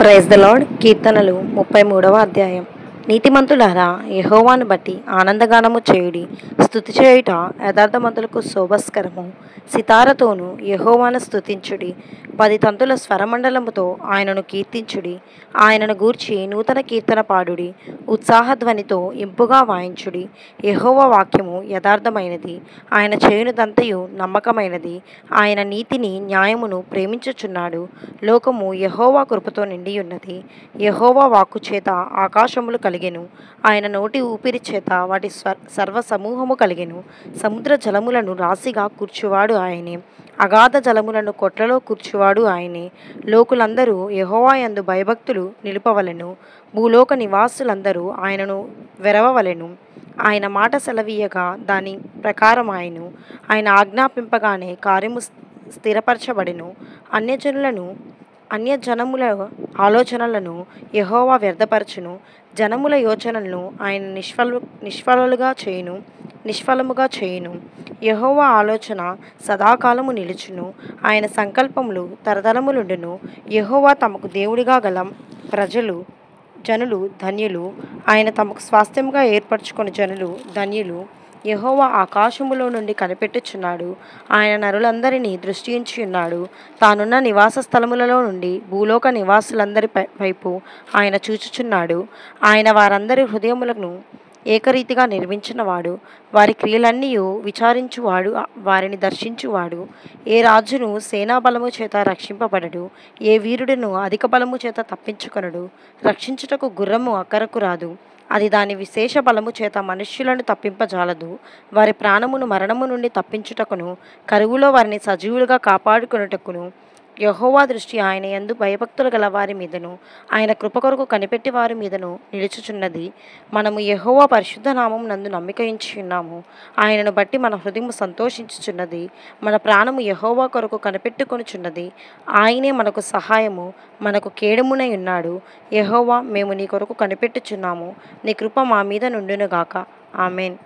Praise the lord. కీర్తనలు 33వ అధ్యాయం. నీతిమంతులారా, యెహోవాను బట్టి ఆనందగానము చేయుడి. స్తుతి చేయుట యథార్థమంతులకు శోభస్కరము. సితారతోను యెహోవాను స్తుతించుడి. 10 తంతుల స్వరమండలముతో ఆయనను కీర్తించుడి. ఆయనను గూర్చి నూతన కీర్తన పాడుడి. ఉత్సాహధ్వనితో ఇంపుగా వాయించుడి. యెహోవా వాక్యము యథార్థమైనది, ఆయన చేయునదంతయు నమ్మకమైనది. ఆయన నీతిని న్యాయమును ప్రేమించుచున్నాడు. లోకము యెహోవా కృపతో నిండియున్నది. యెహోవా వాక్కు చేత ఆకాశములు కలిగెను. ఆయన నోటి ఊపిరి చేత వాటి సర్వ సమూహము కలిగెను. సముద్ర జలములను రాశిగా కూర్చువాడు ఆయనే. అగాధ జలములను కొట్లలో కూర్చువాడు ఆయనే. లోకులందరూ యెహోవా యందు భయభక్తులు నిలుపవలెను. భూలోక నివాసులందరూ ఆయనను వెరవవలెను. ఆయన మాట సెలవీయగా దాని ప్రకారమాయెను. ఆయన ఆజ్ఞాపింపగానే కార్యము స్థిరపరచబడెను. అన్యజనముల ఆలోచనలను యెహోవా వ్యర్థపరచును. జనముల యోచనలను ఆయన నిష్ఫలముగా చేయును. యెహోవా ఆలోచన సదాకాలము నిలుచును. ఆయన సంకల్పములు తరతరములుండును. యెహోవా తమకు దేవుడిగా గల జనులు ధన్యులు. ఆయన తమకు స్వాస్థ్యముగా ఏర్పరచుకొని జనులు ధన్యులు. యెహోవా ఆకాశములో నుండి కనిపెట్టుచున్నాడు. ఆయన నరులందరినీ దృష్టించియున్నాడు. తానున్న నివాస స్థలములలో నుండి భూలోక నివాసులందరి వైపు ఆయన చూచుచున్నాడు. ఆయన వారందరి హృదయములను ఏకరీతిగా నిర్మించినవాడు. వారి క్రియలన్నీయు విచారించువాడు, వారిని దర్శించువాడు. ఏ రాజును సేనాబలము చేత రక్షింపబడడు. ఏ వీరుడును అధిక బలము చేత తప్పించుకొనడు. రక్షించుటకు గుర్రము అక్కరకు రాదు. అది దాని విశేష బలము చేత మనుష్యులను తప్పింపజాలదు. వారి ప్రాణమును మరణము నుండి తప్పించుటకును, కరువులో వారిని సజీవులుగా కాపాడుకొనుటకును యెహోవా దృష్టి ఆయన యందు భయభక్తులు గల వారి మీదను, ఆయన కృప కొరకు కనిపెట్టి వారి మీదను నిలుచుచున్నది. మనము యెహోవా పరిశుద్ధ నామము నందు నమ్మిక ఉంచియున్నాము. ఆయనను బట్టి మన హృదయము సంతోషించుచున్నది. మన ప్రాణము యెహోవా కొరకు కనిపెట్టుకొనుచున్నది. ఆయనే మనకు సహాయము, మనకు కేడమునై ఉన్నాడు. యెహోవా, మేము నీ కొరకు కనిపెట్టుచున్నాము. నీ కృప మా మీద నుండునుగాక. ఆమేన్.